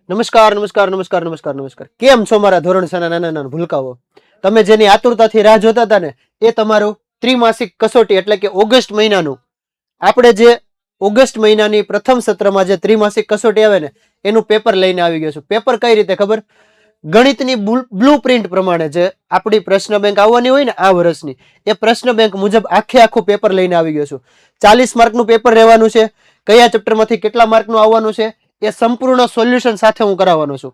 નમસ્કાર નમસ્કાર નમસ્કાર નમસ્કાર નમસ્કાર. કેમ છો મારા ધોરણ છ ના નાના નાના ભૂલકાઓ? તમે જેની આતુરતાથી રાહ જોતા હતા ને એ તમારું ત્રિમાસિક કસોટી એટલે કે ઓગસ્ટ મહિનાનું, આપણે જે ઓગસ્ટ મહિનાની પ્રથમ સત્રમાં જે ત્રિમાસિક કસોટી આવે ને એનું પેપર લઈને આવી ગયો છું. પેપર કઈ રીતે ખબર? ગણિતની બ્લુ પ્રિન્ટ પ્રમાણે જે આપણી પ્રશ્ન બેંક આવવાની હોય ને આ વર્ષની, એ પ્રશ્ન બેંક મુજબ આખે આખું પેપર લઈને આવી ગયો છું. 40 માર્કનું પેપર રહેવાનું છે. કયા ચેપ્ટરમાંથી કેટલા માર્કનું આવવાનું છે એ સંપૂર્ણ સોલ્યુશન સાથે હું કરાવવાનો છું.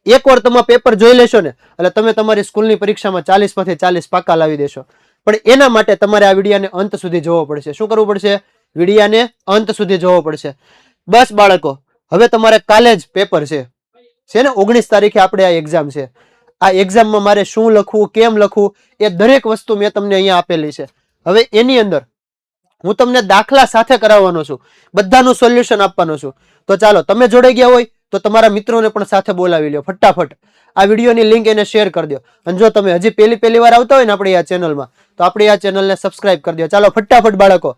એકવાર તમે પેપર જોઈ લેશો ને એટલે તમે તમારી સ્કૂલની પરીક્ષામાં 40 માંથી 40 પાકા લાવી દેશો. પણ એના માટે તમારે આ વિડીયાને અંત સુધી જોવો પડશે. શું કરવું પડશે? વિડીયાને અંત સુધી જોવો પડશે. બસ બાળકો, હવે તમારે કાલે જ પેપર છે ને 19 તારીખે આપણે આ એક્ઝામ છે. આ એક્ઝામમાં મારે શું લખવું, કેમ લખવું, એ દરેક વસ્તુ મેં તમને અહીંયા આપેલી છે. હવે એની અંદર હું તમને દાખલા સાથે કરાવવાનો છું, બધાનું સોલ્યુશન આપવાનો છું. તો ચાલો, તમે જોડાઈ ગયા હોય તો તમારા મિત્રોને પણ સાથે બોલાવી લો. ફટાફટ આ વિડીયોની લિંક એને શેર કરી દો. અને જો તમે હજી પહેલી વાર આવતા હોય ને આપણી આ ચેનલમાં, તો આપણી આ ચેનલને સબસ્ક્રાઇબ કરી દો. ચાલો ફટાફટ બાળકો,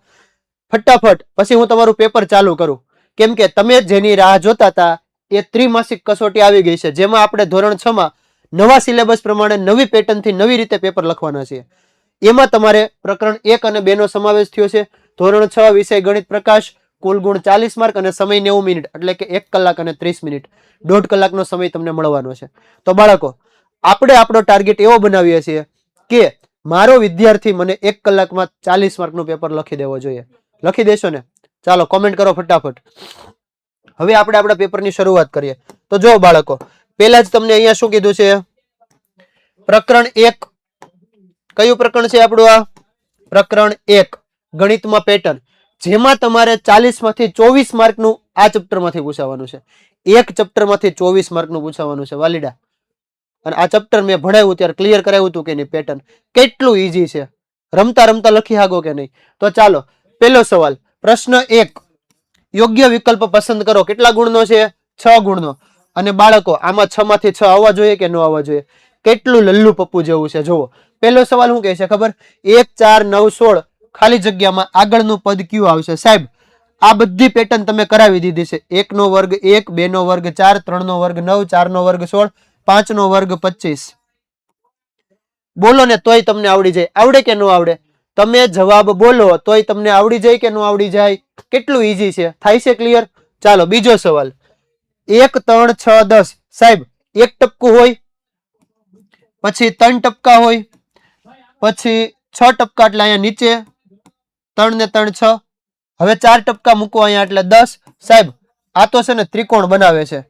ફટાફટ. પછી હું તમારું પેપર ચાલુ કરું. કેમ કે તમે જેની રાહ જોતા હતા એ ત્રિમાસિક કસોટી આવી ગઈ છે, જેમાં આપણે ધોરણ 6 માં નવા સિલેબસ પ્રમાણે નવી પેટર્નથી નવી રીતે પેપર લખવાના છે. એમાં તમારે પ્રકરણ 1 અને 2 નો સમાવેશ થયો છે. ધોરણ 6 વિષય ગણિત પ્રકાશ, કુલ ગુણ 40 માર્ક અને સમય 90 મિનિટ એટલે કે 1 કલાક અને 30 મિનિટ, 1.5 કલાકનો સમય તમને મળવાનો છે. તો બાળકો, આપણે આપણો ટાર્ગેટ એવો બનાવીએ છીએ કે મારો વિદ્યાર્થી મને 1 કલાકમાં 40 માર્કનું પેપર લખી દેવો જોઈએ. લખી દેશો ને? ચાલો કોમેન્ટ કરો ફટાફટ. હવે આપણે આપણા પેપરની શરૂઆત કરીએ. તો જો બાળકો, પહેલા જ તમને અહીંયા શું કીધું છે? પ્રકરણ 1. કયું પ્રકરણ છે આપણું? આ પ્રકરણ 1 ગણિતમાં પેટર્ન, જેમાં તમારે 40 માંથી 24 માર્કનું આ ચેપ્ટરમાંથી પૂછાવાનું છે. એક ચેપ્ટરમાંથી 24 માર્કનું પૂછાવાનું છે વાલીડા. અને આ ચેપ્ટર મેં ભણાવ્યું ત્યારે ક્લિયર કરાવ્યું હતું કે નહીં પેટર્ન કેટલું ઈઝી છે. રમતા રમતા લખી હાગો કે નહીં? તો ચાલો, પહેલો સવાલ, પ્રશ્ન 1. યોગ્ય વિકલ્પ પસંદ કરો. કેટલા ગુણનો છે? 6 ગુણનો. અને બાળકો, આમાં 6 માંથી 6 આવવા જોઈએ કે ન આવવા જોઈએ? કેટલું લલ્લુ પપ્પુ જેવું છે. જુઓ, પહેલો સવાલ શું કહે છે ખબર? 1 4 9 16 ખાલી જગ્યામાં આગળનું પદ કયું આવશે? સાહેબ, આ બધી પેટર્ન તમે કરાવી દીધી છે. 1 નો વર્ગ 1, 2 નો વર્ગ 4, 3 નો વર્ગ 9, 4 નો વર્ગ 16, 5 નો વર્ગ 25. બોલો ને તોય તમને આવડી જાય. આવડે કે ન આવડે? તમે જવાબ બોલો તોય તમને આવડી જાય કે ન આવડી જાય? કેટલું ઈઝી છે. થાય છે ક્લિયર? ચાલો બીજો સવાલ, 1 3 6 10. સાહેબ, 1 ટપકું હોય, પછી 3 ટપકા હોય, પછી 6 ટપકા એટલે અહીંયા નીચે 3 ને 3 6. હવે 4 ટપકા મૂકો અહીંયા એટલે 10. સાહેબ, આ તો છે ને ત્રિકોણ બનાવે છે.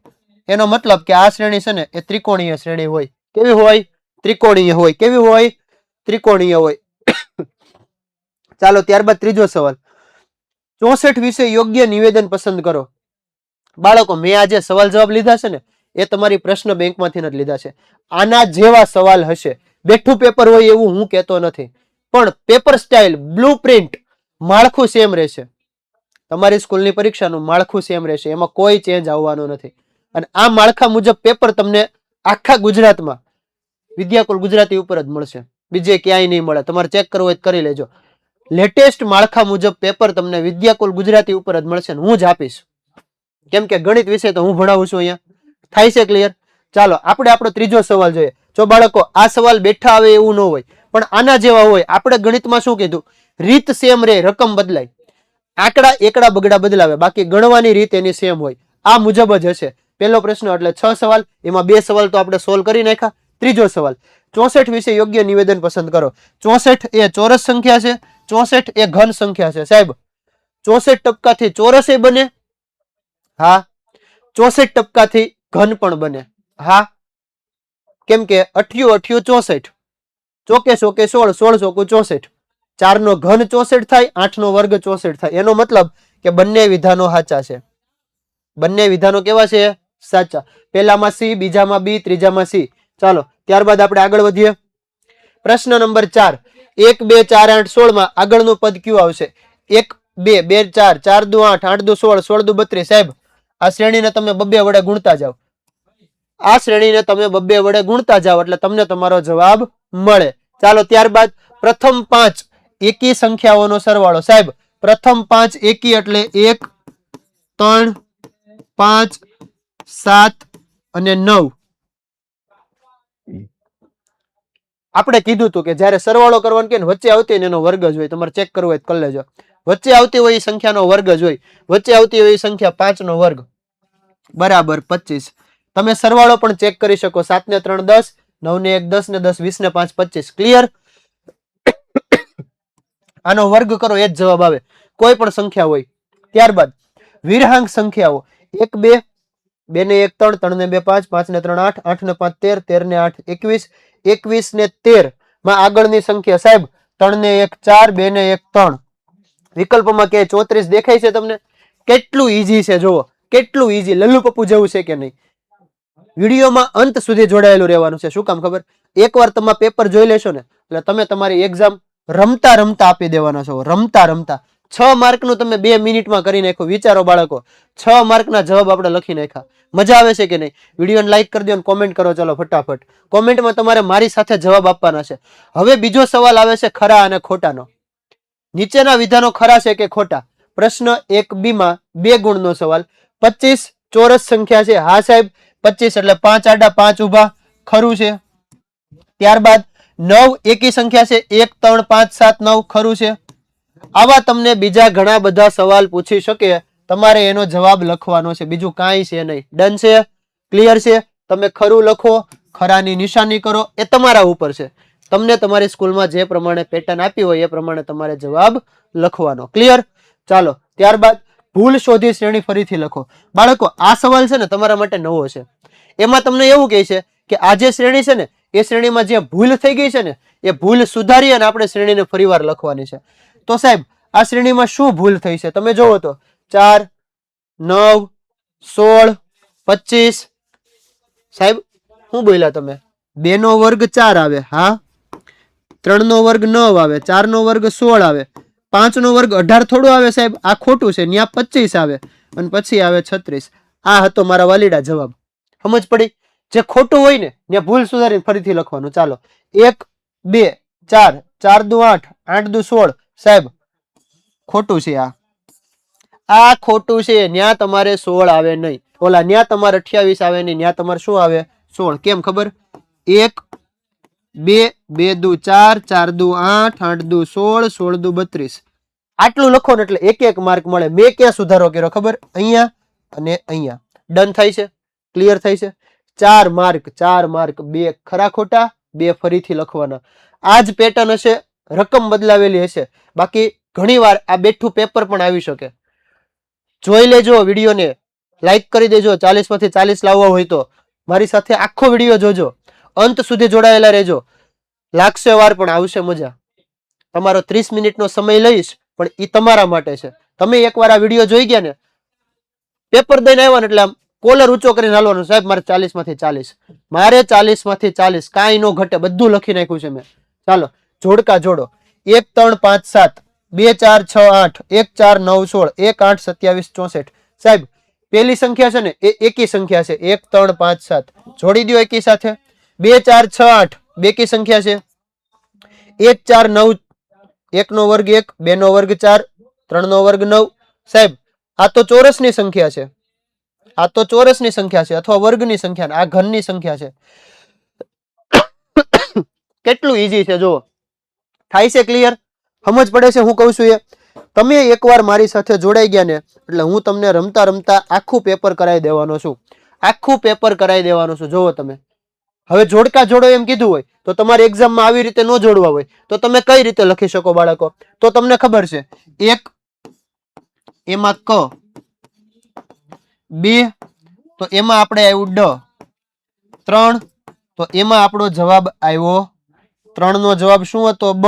એનો મતલબ કે આ શ્રેણી છે ને એ ત્રિકોણીય શ્રેણી હોય. કેવી હોય? ત્રિકોણીય હોય. કેવી હોય? ત્રિકોણીય હોય. ચાલો ત્યારબાદ ત્રીજો સવાલ, 64 વિશે યોગ્ય નિવેદન પસંદ કરો. બાળકો, મેં આ જે સવાલ જવાબ લીધા છે ને એ તમારી પ્રશ્ન બેંકમાંથી જ લીધા છે. આના જેવા સવાલ હશે. બેઠું પેપર હોય એવું હું કહેતો નથી, પણ પેપર સ્ટાઇલ, બ્લુ પ્રિન્ટ, માળખું સેમ રહેશે. તમારી સ્કૂલની પરીક્ષાનું માળખું સેમ રહેશે. એમાં કોઈ ચેન્જ આવવાનો નથી. અને આ માળખા મુજબ પેપર તમને આખા ગુજરાતમાં વિદ્યાકુલ ગુજરાતી ઉપર જ મળશે. બીજે ક્યાંય નહીં મળે. તમારે ચેક કરવું હોય તો કરી લેજો. લેટેસ્ટ માળખા મુજબ પેપર તમને વિદ્યાકુલ ગુજરાતી ઉપર જ મળશે ને હું જ આપીશ. કેમ કે ગણિત વિશે તો હું ભણાવું છું અહીંયા. થાય છે ક્લિયર? ચાલો આપણે આપણો ત્રીજો સવાલ જોઈએ. જો બાળકો, આ સવાલ બેઠા આવે એવું ન હોય, પણ આના જેવા હોય. આપણે ગણિતમાં શું કીધું? રીત સેમ રહે, રકમ બદલાય. આંકડા એકડા બગડા બદલાવે, બાકી ગણવાની રીત એની સેમ હોય. આ મુજબ જ હશે. પહેલો પ્રશ્ન એટલે 6 સવાલ, એમાં 2 સવાલ તો આપણે સોલ્વ કરી નાખ્યા. ત્રીજો સવાલ, 64 વિશે યોગ્ય નિવેદન પસંદ કરો. 64 એ ચોરસ સંખ્યા છે, 64 એ ઘન સંખ્યા છે. સાહેબ, 64 ટપકાથી ચોરસ એ બને? હા. 64 ટપકાથી ઘન પણ બને. હા. કેમ કે 8 8 64, ચોકે ચોકે 16, 16 ચોકુ 64, 4 નો ઘન 64 થાય, 8 નો વર્ગ 64 થાય. એનો મતલબ કે બંને વિધાનો સાચા છે. બંને વિધાનો કેવા છે? સાચા. પહેલામાં સી, બીજામાં બી, ત્રીજામાં સી. ચાલો ત્યારબાદ આપણે આગળ વધીએ. પ્રશ્ન નંબર 4. 1 2 4 8 16 માં આગળનું પદ કયું આવશે? 1 2 2 4, 4 દુ 8, 8 દુ 16, 16 દુ 32. સાહેબ, આ શ્રેણીને તમે 2 વડે ગુણતા જાઓ. આ શ્રેણીને તમે 2 વડે ગુણતા જાઓ એટલે તમને તમારો જવાબ મળે. ચાલો ત્યારબાદ પ્રથમ 5 એકી સંખ્યાઓનો સરવાળો. સાહેબ, પ્રથમ 5 એકી એટલે 1 3 5 7 અને 9 આપણે કીધું હતું કે જ્યારે સરવાળો કરવાનો કે વચ્ચે આવતી હોય એનો વર્ગ જ હોય. તમારે ચેક કરવું હોય તો કરી લેજો. વચ્ચે આવતી હોય એ સંખ્યાનો વર્ગ જ હોય. વચ્ચે આવતી હોય એ સંખ્યા 5 નો વર્ગ બરાબર 25. તમે સરવાળો પણ ચેક કરી શકો. 7 ને 3 10, 9 ને 1 10 ને 10 20 ને 5 25. ક્લિયર? આનો વર્ગ કરો એ જ જવાબ આવે કોઈ પણ સંખ્યા હોય. ત્યારબાદ વિરહાંક સંખ્યાઓ 1 2, 2 ને 1 3, 3 ને 2 5, 5 ને 3 8, 8 ને 5 13, 13 ને 8 21, 21 ને 13 માં આગળની સંખ્યા સાહેબ 3 ને 1 4, 2 ને 1 3. વિકલ્પમાં કે 34 દેખાય છે તમને? કેટલું ઈઝી છે જુઓ, કેટલું ઈઝી. લલ્લુ પપ્પુ જેવું છે કે નહીં? વિડીયોમાં અંત સુધી જોડાયેલું રહેવાનું છે. શું કામ ખબર? એકવાર તમે પેપર જોઈ લેશો ને એટલે તમે તમારી એક્ઝામ રમતા રમતા આપી દેવાના છો. રમતા રમતા 6 માર્કનું તમે 2 મિનિટમાં કરી નાખ્યું. વિચારો બાળકો, 6 માર્કના જવાબ આપણે લખી નાખ્યા. મજા આવે છે કે નહીં? વિડીયોને લાઈક કરી દો અને કોમેન્ટ કરો. ચલો ફટાફટ કોમેન્ટમાં તમારે મારી સાથે જવાબ આપવાના છે. હવે બીજો સવાલ આવે છે ખરા અને ખોટાનો. નીચેના વિધાનો ખરા છે કે ખોટા? પ્રશ્ન 1B માં 2 ગુણનો સવાલ. 25 ચોરસ સંખ્યા છે. હા સાહેબ 25 એટલે 5 આડા 5 ઊભા. ખરું છે. ત્યારબાદ 9 એકી સંખ્યા છે. 1 3 5 7 9. ખરું છે. આવા તમને બીજા ઘણા બધા સવાલ પૂછી શકે. તમારે એનો જવાબ લખવાનો છે. બીજું કાંઈ છે નહીં. ડન છે? ક્લિયર છે? તમે ખરું લખો, ખરાની નિશાની કરો, એ તમારા ઉપર છે. તમને તમારી સ્કૂલમાં જે પ્રમાણે પેટર્ન આપી હોય એ પ્રમાણે તમારે જવાબ લખવાનો. ક્લિયર? ચાલો ત્યારબાદ ભૂલ શોધી શ્રેણી ફરીથી લખો. બાળકો આ સવાલ છે ને તમારા માટે નવો છે. એમાં તમને એવું કહે છે કે આ જે શ્રેણી છે ને એ શ્રેણીમાં જે ભૂલ થઈ ગઈ છે ને એ ભૂલ સુધારી અને આપણે શ્રેણીને ફરીવાર લખવાની છે. તો સાહેબ આ શ્રેણીમાં શું ભૂલ થઈ છે? તમે જોવો તો 4 9 16 25. સાહેબ શું બોલ્યા તમે? 2 નો વર્ગ 4 આવે. હા. 3 નો વર્ગ 9 આવે. 4 નો વર્ગ 16 આવે. 5 નો વર્ગ 18 થોડું આવે સાહેબ? આ ખોટું છે. ન્યા 25 આવે અને પછી આવે 36. આ હતો મારા વાલીડા જવાબ. સમજ પડી? જે ખોટું હોય ને ત્યાં ભૂલ સુધારીને ફરીથી લખવાનું. ચાલો 1 2 4, 4 દુ 8, 8 દુ 16. સાહેબ ખોટું છે. આ ખોટું છે. ન્યા તમારે 16 આવે નહીં. ઓલા ન્યા તમારે 28 આવે નહીં. ન્યા તમારે શું આવે? 16. કેમ ખબર? 1 2, 2 દુ 4, 4 દુ 8, 8 દુ 16, 16 દુ 32. આટલું લખો ને એટલે 1 માર્ક મળે. મેં ક્યાં સુધારો કર્યો ખબર? અહીંયા અને અહીંયા. ડન થાય છે? ક્લિયર થાય છે? 4 માર્ક, 4 માર્ક. 2 ખરા ખોટા, 2 ફરીથી લખવાના. આ જ પેટર્ન હશે, રકમ બદલાવેલી હશે. બાકી ઘણી વાર આ બેઠું પેપર પણ આવી શકે. જોઈ લેજો વિડીયોને, લાઈક કરી દેજો. 40 માંથી 40 લાવવા હોય તો મારી સાથે આખો વિડીયો જોજો, અંત સુધી જોડાયેલા રહેજો. લાગશે વાર પણ આવશે મજા. તમારો 30 મિનિટનો સમય લઈશ પણ એ તમારા માટે છે. તમે એકવાર આ વિડીયો જોઈ ગયા ને, પેપર દઈને આવ્યા ને એટલે આમ કોલર ઊંચો કરીને હાલવાનું. સાહેબ મારે 40 માંથી 40, મારે 40 માંથી 40. કાંઈ નો ઘટે, બધું લખી નાખ્યું છે મેં. ચાલો જોડકા જોડો. 1 3 5 7, 2 4 6 8, 1 4 9 16, 1 8 27 64. સાહેબ પેલી સંખ્યા છે ને એ એકી સંખ્યા છે. 1 3 5 7 જોડી દો એકી સાથે. 2 4 6 8 બેકી સંખ્યા છે. 1 4 9, 1 નો વર્ગ 1, 2 નો વર્ગ 4, 3 નો વર્ગ 9. સાહેબ આ તો ચોરસની સંખ્યા છે. આ તો ચોરસની સંખ્યા છે અથવા વર્ગની સંખ્યા. આ ઘનની સંખ્યા છે. કેટલું ઈઝી છે જુઓ. થાય છે ક્લિયર? સમજ પડે છે હું કહું છું એ? તમે એકવાર મારી સાથે જોડાઈ ગયા ને એટલે હું તમને રમતા રમતા આખું પેપર કરાવી દેવાનો છું. આખું પેપર કરાવી દેવાનો છું. જોવો તમે હવે જોડકા જોડો એમ કીધું હોય તો તમારે એક્ઝામમાં આવી રીતે ન જોડવા હોય તો તમે કઈ રીતે લખી શકો બાળકો? તો તમને ખબર છે. 1 એમાં ક, 2 તો એમાં આપણે આવ્યું ડ, 3 તો એમાં આપણો જવાબ આવ્યો 3 નો જવાબ શું હતો? બ.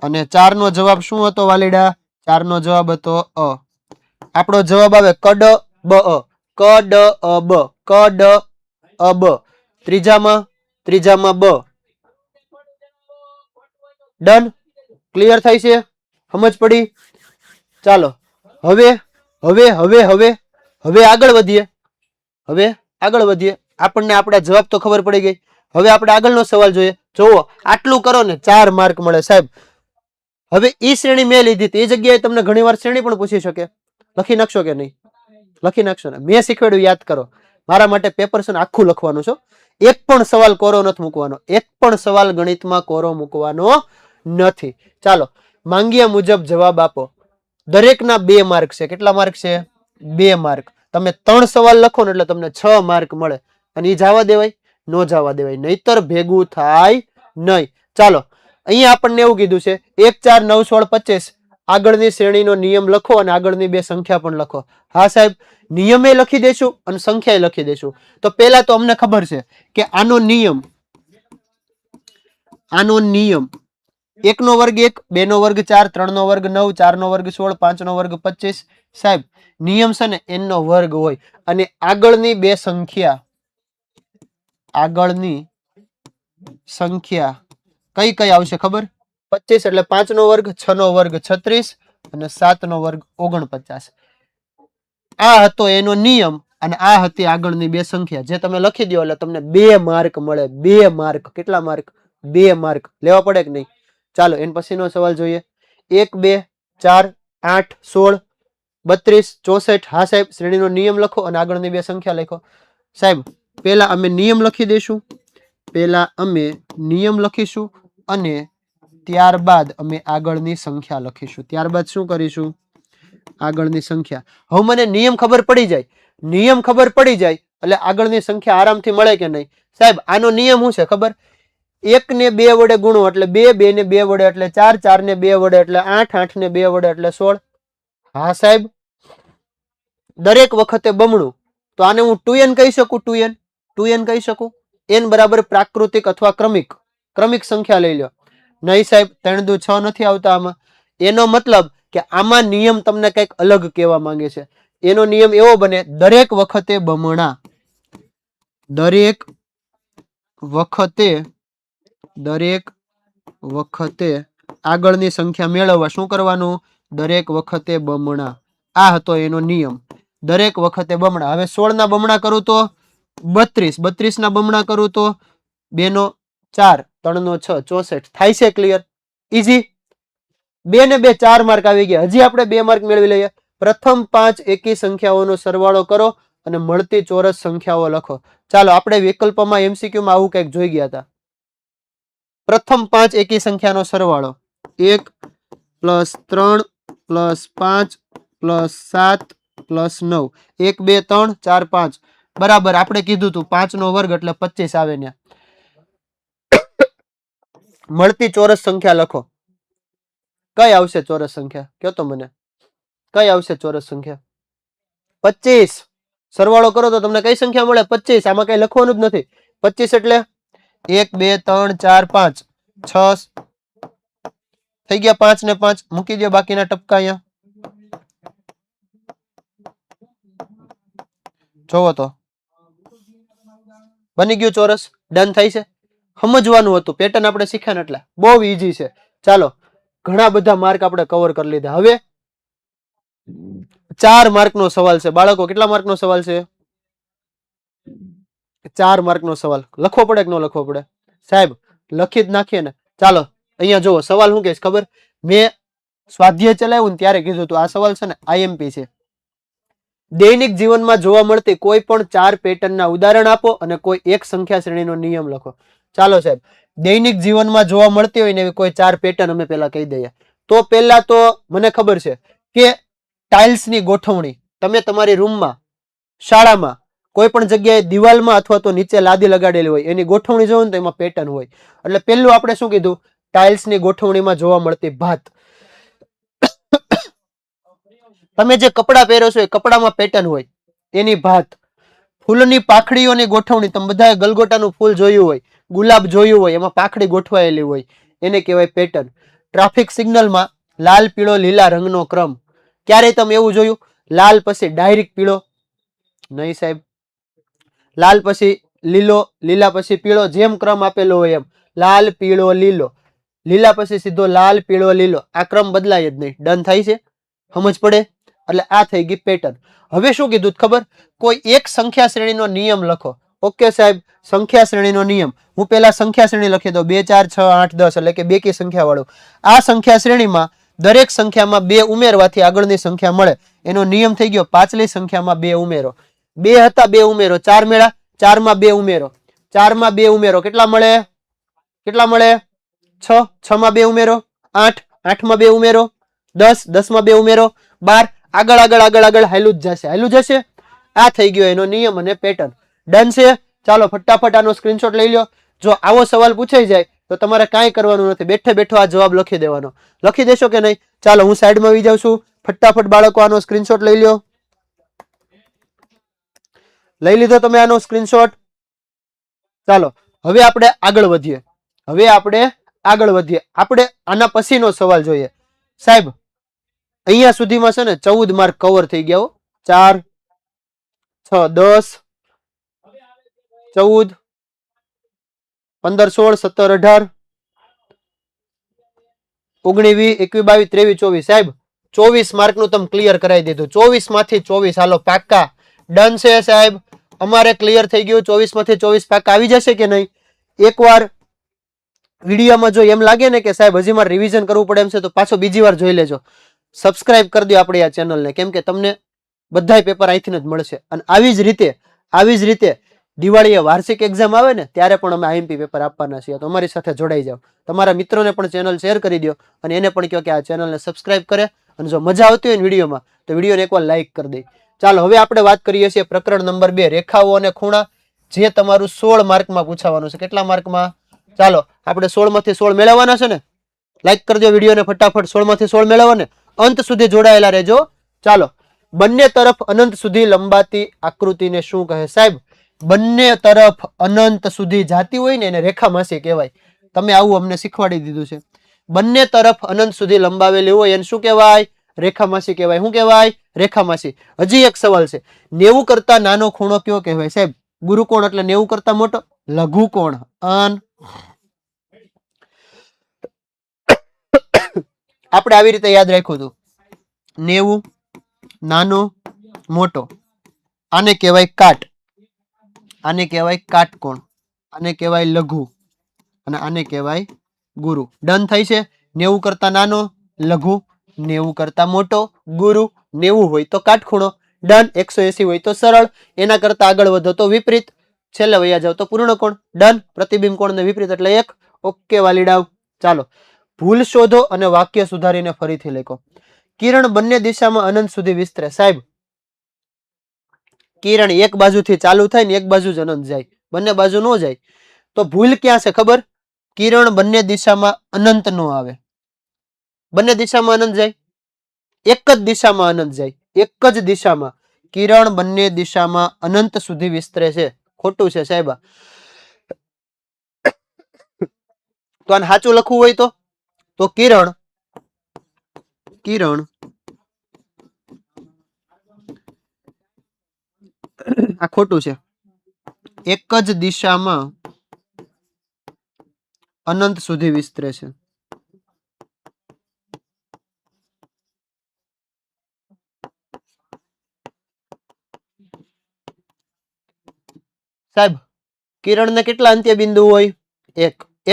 અને 4 નો જવાબ શું હતો વાલીડા? 4 નો જવાબ હતો અ. આપણો જવાબ આવે કડ બ અ. ક ડ અ બ. ક ડ અ બ. ત્રીજામાં બ. ડન? ક્લિયર થાય છે? સમજ પડી? ચાલો હવે હવે હવે હવે હવે આગળ વધીએ. હવે આગળ વધીએ. આપણને આપણા જવાબ તો ખબર પડી ગઈ. હવે આપણે આગળનો સવાલ જોઈએ. જોવો આટલું કરો ને 4 માર્ક મળે સાહેબ. હવે ઈ શ્રેણી મેં લીધી હતી. એ જગ્યાએ તમને ઘણી વાર શ્રેણી પણ પૂછી શકે. લખી નાખશો કે નહીં? લખી નાખશો ને. મેં શીખવાડ્યું યાદ કરો. મારા માટે પેપર છે ને આખું લખવાનું છે. એક પણ સવાલ કોરો નથી મૂકવાનો. એક પણ સવાલ ગણિતમાં કોરો મૂકવાનો નથી. ચાલો માંગ્યા મુજબ જવાબ આપો. દરેકના 2 માર્ક છે. કેટલા માર્ક છે? 2 માર્ક. તમે 3 સવાલ લખો ને એટલે તમને 6 માર્ક મળે. અને એ જવા દેવાય? નો જવા દેવાય, નહીતર ભેગું થાય નહીં. ચાલો અહીંયા આપણને એવું કીધું છે 1 4 9 16 25 આગળની શ્રેણીનો નિયમ લખો અને આગળની 2 સંખ્યા પણ લખો. હા સાહેબ, નિયમે લખી દેશું અને સંખ્યાએ લખી દેશું. તો પહેલા તો અમને ખબર છે કે આનો નિયમ 1 નો વર્ગ 1, 2 નો વર્ગ 4, 3 નો વર્ગ 9, 4 નો વર્ગ 16, 5 નો વર્ગ 25. સાહેબ નિયમ છે ને n નો વર્ગ હોય. અને આગળની 2 સંખ્યા કઈ કઈ આવશે ખબર? 25 એટલે 5 નો વર્ગ, 6 નો વર્ગ 36 અને 7 નો વર્ગ 49. આ હતો એનો નિયમ અને આ હતી આગળની 2 સંખ્યા. જે તમે લખી દો એટલે તમને 2 માર્ક મળે. 2 માર્ક. કેટલા માર્ક? 2 માર્ક. લેવા પડે કે નહીં? ચાલો એન પછીનો સવાલ જોઈએ. 1 2 4 8 16 32 64. હા સાહેબ, શ્રેણીનો નિયમ લખો અને આગળની 2 સંખ્યા લખો. સાહેબ પહેલા અમે નિયમ લખી દઈશું. અને ત્યારબાદ અમે આગળની સંખ્યા લખીશું. ત્યારબાદ શું કરીશું? આગળની સંખ્યા. હવે મને નિયમ ખબર પડી જાય એટલે આગળની સંખ્યા આરામથી મળે કે નહીં? સાહેબ આનો નિયમ શું છે ખબર? 1 ને 2 વડે ગુણો એટલે 2, 2 ને 2 વડે એટલે 4, 4 ને 2 વડે એટલે 8, 8 ને 2 વડે એટલે 16. હા સાહેબ, દરેક વખતે બમણું. તો આને હું 2n કહી શકું. 2n કહી શકું. n બરાબર પ્રાકૃતિક અથવા ક્રમિક સંખ્યા લઈ લો. નહીં સાહેબ, 3 દુ 6 નથી આવતા આમાં. એનો મતલબ કે આમાં નિયમ તમને કંઈક અલગ કહેવા માંગે છે. એનો નિયમ એવો બને દરેક વખતે બમણા. દરેક વખતે આગળની સંખ્યા મેળવવા શું કરવાનું? દરેક વખતે બમણા. આ હતો એનો નિયમ. દરેક વખતે બમણા. હવે 16 ના બમણા કરું તો 32, 32 ના બમણા કરું તો 2 નો 4, 3 નો 6, 64. થાય છે ક્લિયર? ઈઝી. 2 ને 2 4 માર્ક આવી ગયા. હજી આપણે 2 માર્ક મેળવી લઈએ. પ્રથમ 5 એકી સંખ્યાઓનો સરવાળો કરો અને મળતી ચોરસ સંખ્યાઓ લખો. ચાલો આપણે વિકલ્પમાં MCQ માં આવું કંઈક જોઈ ગયા હતા. પ્રથમ 5 એકી સંખ્યાનો સરવાળો 1 + 3 + 5 + 7 + 9. 1 2 3 4 5 બરાબર. આપણે કીધું હતું 5 નો વર્ગ એટલે 25 આવે ને. મળતી ચોરસ સંખ્યા લખો. કઈ આવશે ચોરસ સંખ્યા? કયો તો મને. કઈ આવશે ચોરસ સંખ્યા? 25. સરવાળો કરો તો તમને કઈ સંખ્યા મળે? 25. આમાં કઈ લખવાનું જ નથી. 25 એટલે 1 2 3 4 5 6 થઈ ગયા. 5 ને 5 મૂકી દો. બાકીના ટપકા અહીંયા જોવો તો બની ગયું ચોરસ. ડન થાય છે. સમજવાનું હતું. પેટર્ન આપણે શીખ્યા ને એટલે બહુ ઈઝી છે. ચાલો ઘણા બધા માર્ક આપણે કવર કરી લીધા. હવે 4 માર્કનો સવાલ છે. બાળકો કેટલા માર્કનો સવાલ છે? 4 માર્કનો સવાલ. લખવો પડે કે ન લખવો પડે? સાહેબ લખી જ નાખીએ ને. ચાલો અહીંયા જુઓ સવાલ શું કહીશ ખબર? મેં સ્વાધ્યાય ચલાવ્યું ને ત્યારે કીધું હતું આ સવાલ છે ને IMP છે. દૈનિક જીવનમાં જોવા મળતી કોઈ પણ 4 પેટર્નના ઉદાહરણ આપો અને કોઈ એક સંખ્યા શ્રેણીનો નિયમ લખો. ચાલો સાહેબ, દૈનિક જીવનમાં જોવા મળતી હોય ને એવી કોઈ 4 પેટર્ન અમે પહેલા કહી દઈએ. તો પહેલા તો મને ખબર છે કે ટાઇલ્સની ગોઠવણી. તમે તમારી રૂમમાં, શાળામાં, કોઈ પણ જગ્યાએ દિવાલમાં અથવા તો નીચે લાદી લગાડેલી હોય એની ગોઠવણી જોવો ને તો એમાં પેટર્ન હોય. એટલે પહેલું આપણે શું કીધું? ટાઇલ્સની ગોઠવણીમાં જોવા મળતી ભાત. તમે જે કપડાં પહેરો છો એ કપડામાં પેટર્ન હોય એની ભાત. ફૂલની પાખડીઓની ગોઠવણી. તમે બધાએ ગલગોટાનું ફૂલ જોયું હોય, ગુલાબ જોયું હોય, એમાં પાખડી ગોઠવાયેલી હોય એને કહેવાય પેટર્ન. ટ્રાફિક સિગ્નલમાં લાલ પીળો લીલા રંગનો ક્રમ. ક્યારેય તમે એવું જોયું લાલ પછી ડાયરેક્ટ પીળો? નહીં સાહેબ. લાલ પછી લીલો, લીલા પછી પીળો, જેમ ક્રમ આપેલો હોય એમ લાલ પીળો લીલો, લીલા પછી સીધો લાલ પીળો લીલો. આ ક્રમ બદલાય જ નહીં. ડન થાય છે? સમજ પડે? એટલે આ થઈ ગઈ પેટર્ન. હવે શું કીધું ખબર? કોઈ એક સંખ્યા શ્રેણીનો નિયમ લખો. ઓકે સાહેબ, સંખ્યા શ્રેણીનો નિયમ. હું પહેલા સંખ્યા શ્રેણી લખી દઉં 2 4 6 8 10 એટલે કે બેકી સંખ્યા વાળું. આ સંખ્યા શ્રેણીમાં દરેક સંખ્યામાં 2 ઉમેરવાથી આગળની સંખ્યા મળે. એનો નિયમ થઈ ગયો પાછલી સંખ્યામાં 2 ઉમેરો. 2 હતા 2 ઉમેરો 4 મેળા. 4 માં 2 ઉમેરો. 4 માં 2 ઉમેરો કેટલા મળે? કેટલા મળે? 6. 6 માં 2 ઉમેરો 8. 8 માં 2 ઉમેરો 10. 10 માં 2 ઉમેરો 12. આગળ આગળ આગળ આગળ હાલ્યું જ જશે, હાલ્યું જશે. આ થઈ ગયો એનો નિયમ અને પેટર્ન. ડન છે. ચાલો ફટાફટ આનો સ્ક્રીનશોટ લઈ લો. જો આવો સવાલ પૂછાઈ જાય તો તમારે કાંઈ કરવાનું નથી, બેઠે બેઠો આ જવાબ લખી દેવાનો. લખી દેશો કે નહીં? ચાલો હું સાઈડમાં આવી જાઉં છું. ફટાફટ બાળકો આનો સ્ક્રીનશોટ લઈ લો. લઈ લીધો તમે આનો સ્ક્રીનશોટ? ચાલો હવે આપણે આગળ વધીએ. આપણે આના પછીનો સવાલ જોઈએ. સાહેબ અહીંયા સુધીમાં છે ને 14 માર્ક કવર થઈ ગયા. 4 6 10 14 15 16 17 18 19 20 21 22 23 24. સાહેબ 24 માર્કનું તમે ક્લિયર કરાવી દીધું. 24 માંથી 24 હાલો પાક્કા. ડન છે સાહેબ, અમારે ક્લિયર થઈ ગયું. 24 માંથી 24 પાક્કા આવી જશે કે નહીં? એકવાર વિડીયોમાં જો એમ લાગે ને કે સાહેબ હજી મારે રિવિઝન કરવું પડે એમ છે તો પાછો બીજી વાર જોઈ લેજો. સબસ્ક્રાઇબ કરી દો આપણી આ ચેનલને, કેમ કે તમને બધાય પેપર અહીંથી જ મળશે. અને આવી જ રીતે દિવાળીએ વાર્ષિક એક્ઝામ આવે ને ત્યારે પણ અમે આઈએમપી પેપર આપવાના છીએ. તો અમારી સાથે જોડાઈ જાઓ. તમારા મિત્રોને પણ ચેનલ શેર કરી દો અને એને પણ કહો કે આ ચેનલને સબસ્ક્રાઇબ કરે. અને જો મજા આવતી હોય ને વિડીયોમાં તો વિડીયોને એકવાર લાઇક કરી દે. ચાલો હવે આપણે વાત કરીએ છીએ પ્રકરણ નંબર 2 રેખાઓ અને ખૂણા, જે તમારું 16 માર્કમાં પૂછાવાનું છે. કેટલા માર્કમાં? ચાલો આપણે 16 માંથી 16 મેળવવાના છે ને. લાઈક કરજો વિડીયોને ફટાફટ. 16 માંથી 16 મેળવવાને અંત સુધી જોડાયેલા રહેજો. ચાલો બંને તરફ અનંત સુધી લંબાતી આકૃતિને શું કહે? સાહેબ બંને તરફ અનંત સુધી જાતી હોય ને એને રેખામાસી કહેવાય. તમે આવું અમને શીખવાડી દીધું છે. બંને તરફ અનંત સુધી લંબાવેલી હોય એને શું કહેવાય? રેખામાસી કહેવાય. શું કહેવાય? રેખામાસી. હજી એક સવાલ છે, 90 કરતા નાનો ખૂણો કયો કહેવાય? સાહેબ ગુરુકોણ એટલે 90 કરતા મોટો. લઘુકોણ આપણે આવી રીતે યાદ રાખ્યું હતું. 90 નાનો મોટો, આને કહેવાય કાટ, આને કહેવાય કાટકોણ, આને કહેવાય લઘુ અને આને કહેવાય ગુરુ. ડન થાય છે? 90 કરતા નાનો લઘુ, 90 કરતા મોટો ગુરુ, 90 હોય તો કાટખૂણો. ડન. 180 હોય તો સરળ, એના કરતા આગળ વધો તો વિપરીત, છેલ્લે વયા જાવ તો પૂર્ણકોણ. ડન. પ્રતિબિંબ કોણ ને વિપરીત એટલે 1. ઓકે વાલીડાવ. ચાલો ભૂલ શોધો અને વાક્ય સુધારીને ફરીથી લખો. કિરણ બંને દિશામાં અનંત સુધી વિસ્તરે. સાહેબ કિરણ એક બાજુથી ચાલુ થાય ને એક બાજુ જ અનંત જાય, બંને બાજુ નો જાય. તો ભૂલ ક્યાં છે ખબર? કિરણ બંને દિશામાં અનંત નો આવે. બંને દિશામાં અનંત જાય, એક જ દિશામાં અનંત જાય. એક જ દિશામાં કિરણ બંને દિશામાં અનંત સુધી વિસ્તરે છે. ખોટું છે સાહેબ. તો આને સાચું લખવું હોય તો કિરણ આ ખોટું છે. એક જ દિશામાં અનંત સુધી વિસ્તરે છે. સાહેબ કિરણને કેટલા અંત્ય બિંદુ હોય?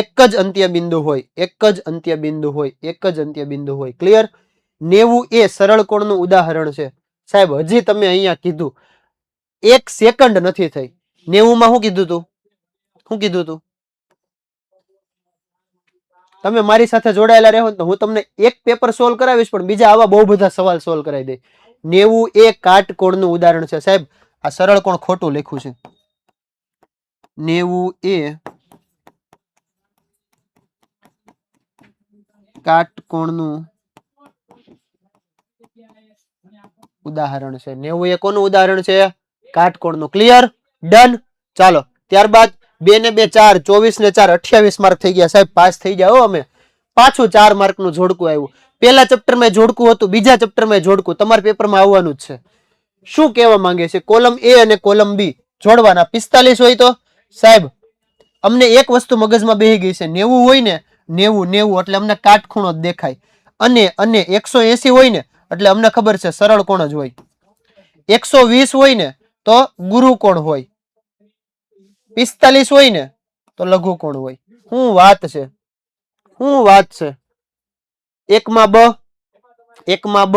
એક જ અંત્ય બિંદુ હોય, એક જ અંત્ય બિંદુ હોય, એક જ અંત્ય બિંદુ હોય. ક્લિયર? 90 એ સરળ કોણનું ઉદાહરણ છે. સાહેબ હજી તમે અહીંયા કીધું 1 સેકન્ડ નથી થઈ. 90 માં શું કીધું તું? શું કીધું તું? તમે મારી સાથે જોડાયેલા રહો તો હું તમને એક પેપર સોલ્વ કરાવીશ, પણ બીજા આવા બહુ બધા સવાલ સોલ્વ કરાવી દે. 90 એ કાટકોણનું ઉદાહરણ છે. સાહેબ આ સરળ કોણ ખોટું લખ્યું છે. 90 એ કાટકોણનું ઉદાહરણ છે. 90 એ કોનું ઉદાહરણ છે? કાટકોણનું. ક્લિયર? ડન. ચાલો ત્યારબાદ 2 ને 2 4, 24 ને 4 28 માર્ક થઈ ગયા. સાહેબ પાસ થઈ જાઓ અમે. પાછું 4 માર્કનું જોડકું આવ્યું. પહેલા ચેપ્ટરમાં જોડકું હતું, બીજા ચેપ્ટરમાં જોડકું. તમારા પેપરમાં આવવાનું જ છે. શું કહેવા માંગે છે? કોલમ એ અને કોલમ બી જોડવાના. 45 હોય તો સાહેબ અમને એક વસ્તુ મગજમાં બેહી ગઈ છે. 90 હોય ને 90 એટલે અમને કાટખૂણો જ દેખાય. અને 180 હોય ને એટલે અમને ખબર છે સરળ કોણ જ હોય. 120 હોય ને તો ગુરુ કોણ હોય. 45 હોય ને તો લઘુ કોણ હોય. શું વાત છે, શું વાત છે. 1 માં બ, એકમાં બ,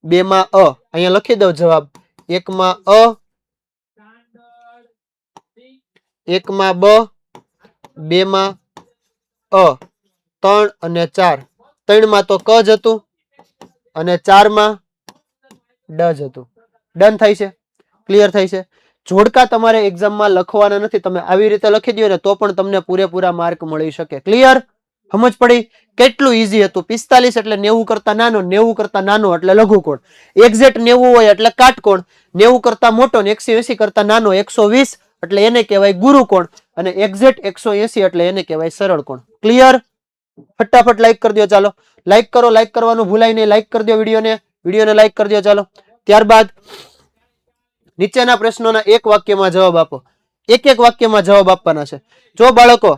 બેમાં અ. અહીંયા લખી દઉં જવાબ. એકમાં અ, એકમાં બ, બેમાં અ, 3 અને 4. 3 માં તો ક જ હતું અને 4 માં ડ જ હતું. ડન થાય છે? ક્લિયર થાય છે? જોડકા તમારે એક્ઝામમાં લખવાના નથી. તમે આવી રીતે લખી દો ને તો પણ તમને પૂરેપૂરા માર્ક મળી શકે. ક્લિયર? સમજ પડી? કેટલું ઈઝી હતું. 45 એટલે 90 કરતા નાનો, 90 કરતા નાનો એટલે લઘુકોણ. એક્ઝેક્ટ 90 હોય એટલે કાટકોણ, 90 કરતા મોટો ને 180 કરતા નાનો 120 એટલે એને કહેવાય ગુરુકોણ, અને એક્ઝેક્ટ 180 એટલે એને કહેવાય સરળ કોણ. ક્લિયર? ફટાફટ લાઈક કરી દો. ચાલો લાઈક કરો. લાઈક કરવાનું ભૂલાય નહીં. લાઈક કરી દો વિડીયોને લાઈક કરી દો. ચાલો ત્યારબાદ નીચેના પ્રશ્નોના એક વાક્યમાં જવાબ આપો. એક વાક્યમાં જવાબ આપવાના છે. જો બાળકો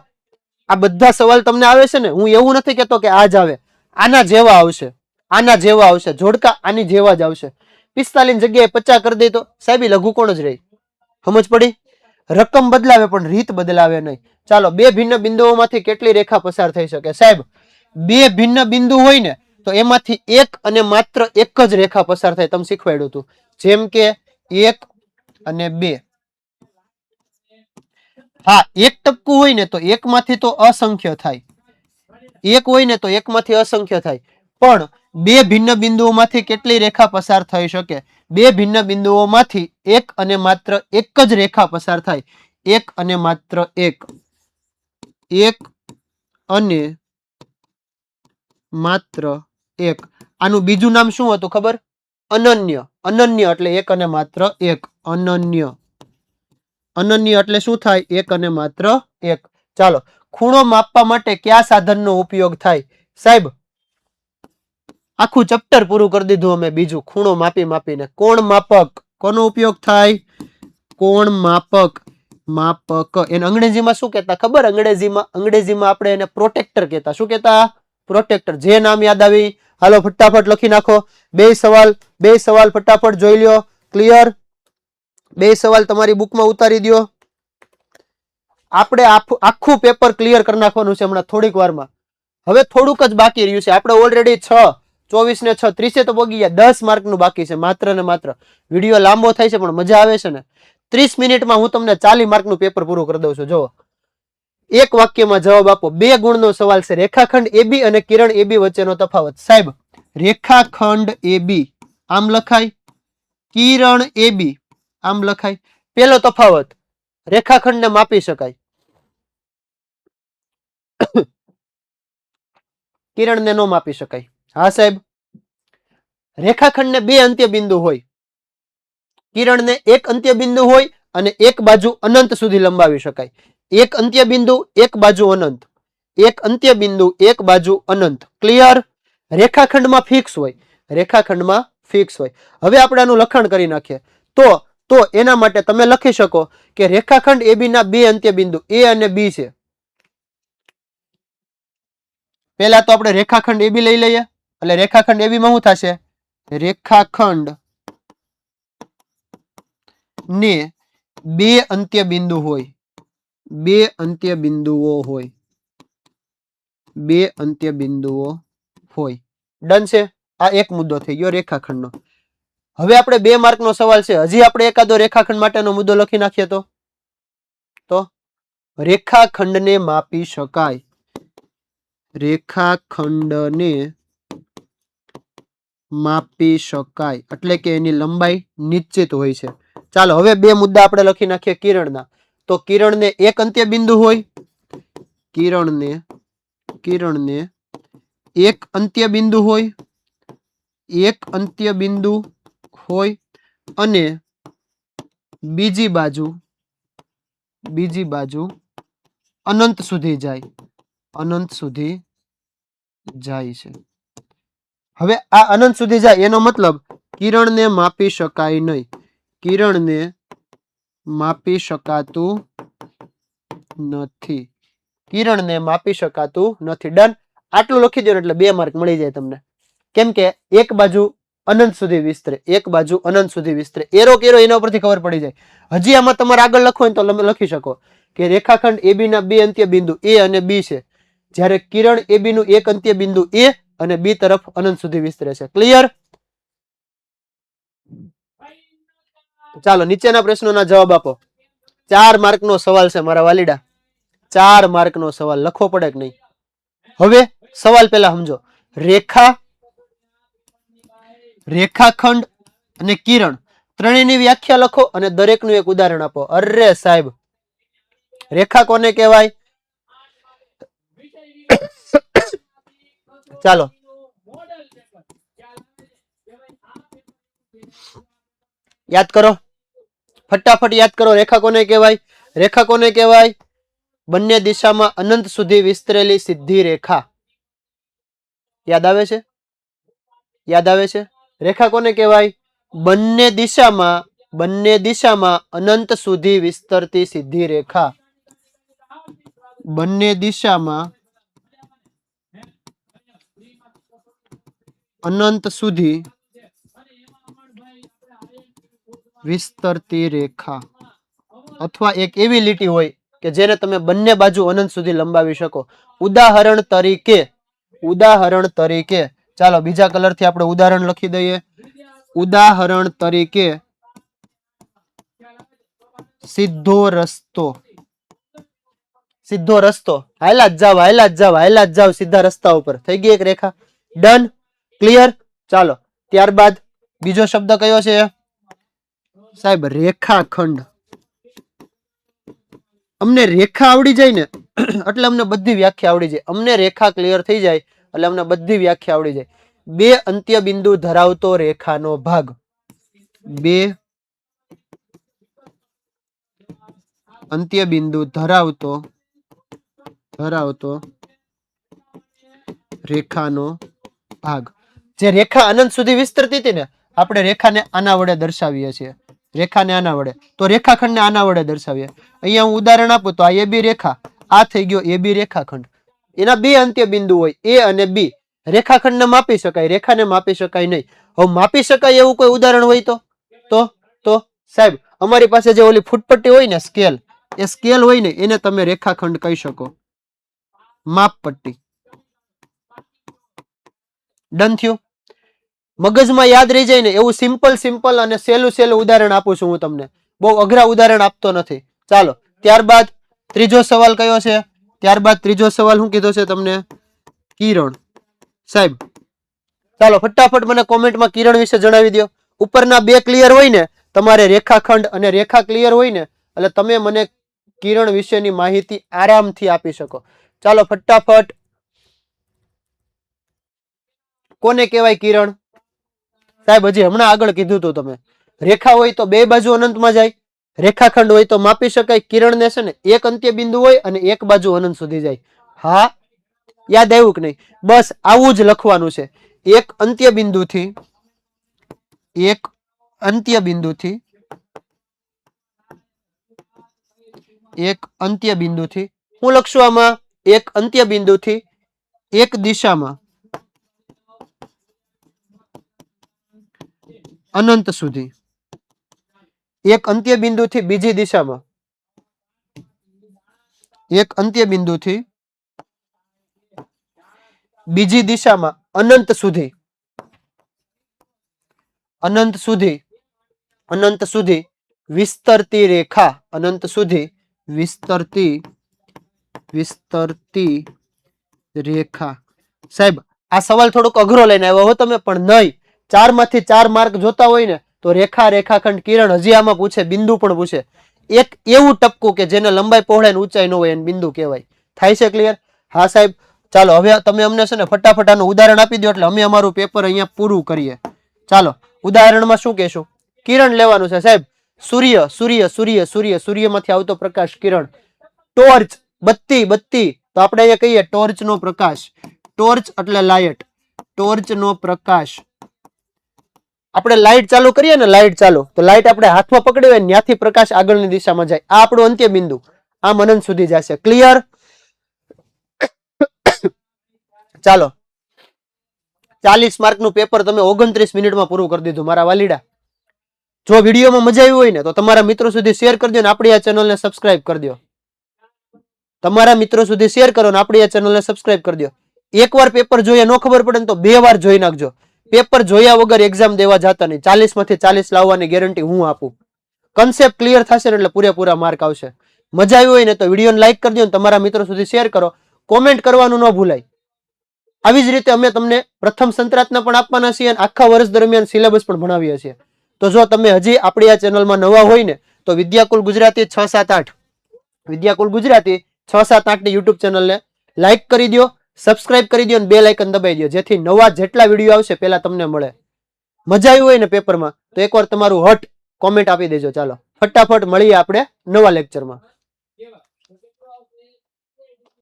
આ બધા સવાલ તમને આવે છે ને, હું એવું નથી કહેતો કે આ જ આવે, આના જેવા આવશે. આના જેવા આવશે. જોડકા આની જેવા જ આવશે. 45 ની જગ્યાએ 50 કરી દે તો સાહેબ લઘુકોણ જ રહી. સમજ પડી? રકમ બદલાવે પણ રીત બદલાવે નહીં. ચાલો, બે ભિન્ન બિંદુઓમાંથી કેટલી રેખા પસાર થઈ શકે? સાહેબ બે ભિન્ન બિંદુ હોય ને તો એમાંથી એક અને માત્ર એક જ રેખા પસાર થાય. તમે શીખવાડ્યું હતું. જેમ કે 1 અને 2. હા, એક ટપકું હોય ને તો એક માંથી તો અસંખ્ય થાય. એક હોય ને તો એક માંથી અસંખ્ય થાય. પણ બે ભિન્ન બિંદુઓમાંથી કેટલી રેખા પસાર થઈ શકે? બે ભિન્ન બિંદુઓમાંથી એક અને માત્ર એક જ રેખા પસાર થાય. એક અને માત્ર એક. એક અને માત્ર એક. આનું બીજું નામ શું હતું ખબર? અનન્ય. અનન્ય એટલે એક અને માત્ર એક. અનન્ય. અનન્ય એટલે શું થાય? એક અને માત્ર એક. ચાલો, ખૂણો માપવા માટે કયા સાધનનો ઉપયોગ થાય? સાહેબ આખું ચેપ્ટર પૂરું કરી દીધું અમે. બીજું ખૂણો માપીને. કોણ માપક. કોનો ઉપયોગ થાય? કોણ માપક. માપક. એને અંગ્રેજીમાં શું કહેતા ખબર? અંગ્રેજીમાં આપણે એને પ્રોટેક્ટર કહેતા. શું કહેતા? પ્રોટેક્ટર. જે નામ યાદ આવી હાલો ફટાફટ લખી નાખો. બે સવાલ ફટાફટ જોઈ લ્યો. ક્લિયર? બે સવાલ તમારી બુકમાં ઉતારી દો. આપણે આખું પેપર ક્લિયર કરી નાખવાનું છે હમણાં થોડીક વારમાં. હવે થોડુંક જ બાકી રહ્યું છે. આપણે ઓલરેડી 24 ને 6 30 તો પોગી ગયા. 10 માર્કનું બાકી છે માત્ર ને માત્ર. વિડીયો લાંબો થાય છે પણ મજા આવે છે ને. 30 મિનિટમાં હું તમને 40 માર્કનું પેપર પૂરું કરી દઉં છું. જો એક વાક્યમાં જવાબ આપો. 2 ગુણનો સવાલ છે. રેખાખંડ AB અને કિરણ AB વચ્ચેનો તફાવત. સાહેબ રેખાખંડ AB આમ લખાય, કિરણ AB આમ લખાય. પેલો તફાવત, રેખાખંડને માપી શકાય. કિરણને ન માપી શકાય. હા સાહેબ. રેખાખંડને 2 અંત્ય બિંદુ હોય, કિરણને 1 અંત્ય બિંદુ હોય અને એક બાજુ અનંત સુધી લંબાવી શકાય. એક અંત્ય બિંદુ, એક બાજુ અનંત. એક અંત્ય બિંદુ, એક બાજુ અનંત. ક્લિયર? રેખાખંડમાં ફિક્સ હોય. રેખાખંડમાં ફિક્સ હોય. હવે આપણે આનું લખાણ કરી નાખીએ. તો એના માટે તમે લખી શકો કે રેખાખંડ AB ના 2 અંત્ય બિંદુ A અને B છે. પહેલા તો આપણે રેખાખંડ AB લઈ લઈએ. એટલે રેખાખંડ AB માં શું થશે? રેખાખંડ ને 2 અંત્ય બિંદુ હોય. 2 અંત્ય બિંદુઓ હોય. 2 અંત્ય બિંદુઓ હોય. ડન છે? આ એક મુદ્દો થઈ ગયો રેખાખંડનો. હવે આપણે 2 માર્કનો સવાલ છે. હજી આપણે એકાદો રેખાખંડ માટેનો મુદ્દો લખી નાખીએ તો રેખાખંડને માપી શકાય. રેખાખંડને માપી શકાય એટલે કે એની લંબાઈ નિશ્ચિત હોય છે. ચાલો હવે 2 મુદ્દા આપણે લખી નાખીએ કિરણના. તો કિરણને 1 અંત્ય બિંદુ હોય. કિરણને 1 અંત્ય બિંદુ હોય. 1 અંત્ય બિંદુ હોય અને બીજી બાજુ અનંત સુધી જાય. અનંત સુધી જાય છે. હવે આ અનંત સુધી જાય એનો મતલબ કિરણને માપી શકાય નહીં. કિરણને માપી શકાતું નથી. કિરણને માપી શકાતું નથી. ડન? આટલું લખી દો એટલે 2 માર્ક મળી જાય તમને. કેમ કે એક બાજુ અનંત સુધી વિસ્તરે. એક બાજુ અનંત સુધી વિસ્તરે. એરો કેરો એના ઉપરથી ખબર પડી જાય. હજી આમાં તમારે આગળ લખવું હોય તો તમે લખી શકો કે રેખાખંડ AB ના 2 અંત્ય બિંદુ A અને B છે. જ્યારે કિરણ AB નું 1 અંત્ય બિંદુ A અને બી તરફ અનંત સુધી વિસ્તરે છે. ક્લિયર? ચાલો નીચેના પ્રશ્નોના જવાબ આપો. 4 માર્કનો સવાલ છે મારા વાલીડા. 4 માર્કનો સવાલ લખવો પડે કે નહીં? હવે સવાલ પહેલા સમજો. રેખાખંડ અને કિરણ ત્રણેયની વ્યાખ્યા લખો અને દરેકનું એક ઉદાહરણ આપો. અરે સાહેબ, રેખા કોને કહેવાય? ચાલો યાદ કરો, ફટાફટ યાદ કરો. રેખા કોને કહેવાય? રેખા કોને કહેવાય? બંને દિશામાં અનંત સુધી વિસ્તરેલી સીધી રેખા. યાદ આવે છે? યાદ આવે છે? રેખા કોને કહેવાય? બંને દિશામાં અનંત સુધી વિસ્તરતી સીધી રેખા. બંને દિશામાં અનંત સુધી વિસ્તરતી રેખા, અથવા એક એવી લીટી હોય કે જેને તમે બંને બાજુ અનંત સુધી લંબાવી શકો. ઉદાહરણ તરીકે ચાલો બીજા કલરથી આપણે ઉદાહરણ લખી દઈએ. ઉદાહરણ તરીકે સીધો રસ્તો. હાયલા જ જાવ સીધા રસ્તા ઉપર. થઈ ગઈ એક રેખા. ડન. ક્લિયર? ચાલો ત્યારબાદ બીજો શબ્દ કયો છે સાહેબ? રેખાખંડ. અમને રેખા આવડી જાય ને એટલે અમને બધી વ્યાખ્યા આવડી જાય. અમને રેખા ક્લિયર થઈ જાય એટલે અમને બધી વ્યાખ્યા આવડી જાય. 2 અંત્ય બિંદુ ધરાવતો રેખાનો ભાગ. 2 અંત્ય બિંદુ ધરાવતો રેખાનો ભાગ. જે રેખા અનંત સુધી વિસ્તરતી હતી ને, આપણે રેખાને આના વડે દર્શાવીએ છીએ. રેખાને આના વડે, તો રેખાખંડને આના વડે દર્શાવીએ. અહીંયા હું ઉદાહરણ આપું તો આ એ બી રેખા, આ થઈ ગયો એ બી રેખાખંડ. એના 2 અંત્ય બિંદુ હોય, એ અને બી. રેખાખંડને માપી શકાય, રેખાને માપી શકાય નહીં. હવે માપી શકાય એવું કોઈ ઉદાહરણ હોય તો સાહેબ અમારી પાસે જે ઓલી ફૂટપટ્ટી હોય ને, સ્કેલ, એ સ્કેલ હોય ને એને તમે રેખાખંડ કહી શકો. માપપટ્ટી. ડન થયું? મગજમાં યાદ રહી જાય ને એવું સિમ્પલ અને સહેલું ઉદાહરણ આપું છું હું તમને. બહુ અઘરા ઉદાહરણ આપતો નથી. ચાલો ત્યારબાદ ત્રીજો સવાલ કયો છે? ત્રીજો સવાલ શું કીધો છે તમને? કિરણ. સાહેબ ચાલો ફટાફટ મને કોમેન્ટમાં કિરણ વિશે જણાવી દો. ઉપરના 2 ક્લિયર હોય ને, તમારે રેખાખંડ અને રેખા ક્લિયર હોય ને, એટલે તમે મને કિરણ વિશેની માહિતી આરામથી આપી શકો. ચાલો ફટાફટ. કોને કહેવાય કિરણ? સાહેબ હજી હમણાં આગળ કીધું હતું તમે. રેખા હોય તો 2 બાજુ અનંતમાં જાય, રેખાખંડ હોય તો માપી શકાય. કિરણને છે ને એક અંત્ય બિંદુ હોય અને એક બાજુ અનંત સુધી જાય. હા, યાદ આવ્યું કે નહીં? બસ આવું જ લખવાનું છે. એક અંત્ય બિંદુથી હું લખશું આમાં? એક અંત્ય બિંદુથી એક દિશામાં અનંત સુધી. એક અંત્ય બિંદુથી બીજી દિશામાં, એક અંત્ય બિંદુથી બીજી દિશામાં અનંત સુધી વિસ્તરતી રેખા. અનંત સુધી વિસ્તરતી રેખા. સાહેબ આ સવાલ થોડોક અઘરો લઈને આવ્યો હો તમે, પણ નહીં. 4 માંથી 4 માર્ક જોતા હોય ને તો રેખા, રેખાખંડ, કિરણ હજી આમાં પૂછે, બિંદુ પણ પૂછે. એક એવું ટપકું કે જેને લંબાઈ, પહોળાઈ અને ઊંચાઈ ન હોય એને બિંદુ કહેવાય. થાય છે ક્લિયર? હા સાહેબ. ચાલો હવે તમે અમને છે ને ફટાફટ આનું ઉદાહરણ આપી દો એટલે અમે અમારું પેપર અહીંયા પૂરું કરીએ. ચાલો ઉદાહરણમાં શું કહેશું? કિરણ લેવાનું છે સાહેબ. સૂર્યમાંથી આવતો પ્રકાશ કિરણ. ટોર્ચ, બત્તી, તો આપણે અહીંયા કહીએ ટોર્ચનો પ્રકાશ. ટોર્ચ એટલે લાઇટ. ટોર્ચનો પ્રકાશ. આપણે લાઇટ ચાલુ કરીએ ને, લાઇટ ચાલુ, તો લાઇટ આપણે હાથમાં પકડી હોય ત્યાંથી પ્રકાશ આગળની દિશામાં જાય. આ આપણું અંત્ય બિંદુ, આમ અનંત સુધી જશે. ક્લિયર? ચાલો 40 માર્કનું પેપર તમે 29 મિનિટમાં પૂરું કરી દીધું મારા વાલીડા. જો વિડીયોમાં મજા આવી હોય ને તો તમારા મિત્રો સુધી શેર કરજો ને આપણી આ ચેનલને સબસ્ક્રાઇબ કરી દો. તમારા મિત્રો સુધી શેર કરો ને આપણી આ ચેનલને સબસ્ક્રાઇબ કરી દો. એકવાર પેપર જોઈએ ન ખબર પડે ને તો 2 વાર જોઈ નાખજો. પેપર જોયા વગર એક્ઝામ દેવા જતા નહીં. 40 માંથી 40 લાવવાની ગેરંટી હું આપું. કન્સેપ્ટ ક્લિયર થશે ને એટલે પૂરેપૂરા માર્ક આવશે. મજા આવી હોય ને તો વિડીયોને લાઈક કરજો ને તમારા મિત્રો સુધી શેર કરો. કોમેન્ટ કરવાનું ન ભૂલાય. આવી જ રીતે અમે તમને પ્રથમ સંત્રાતના પણ આપવાના છીએ અને આખા વર્ષ દરમિયાન સિલેબસ પણ ભણાવીએ છીએ. તો જો તમે હજી આપણી આ ચેનલમાં નવા હોય ને તો વિદ્યાકુલ ગુજરાતી 678 વિદ્યાકુલ ગુજરાતી 678 ની યુટ્યુબ ચેનલને લાઈક કરી દો, સબસ્ક્રાઇબ કરી દો અને બેલ આઇકન દબાવી દો, જેથી નવા જેટલા વિડીયો આવશે પહેલા તમને મળે. મજા આવી હોય ને પેપરમાં તો એકવાર તમારું હટ કોમેન્ટ આપી દેજો. ચાલો ફટાફટ મળીએ આપણે નવા લેક્ચરમાં.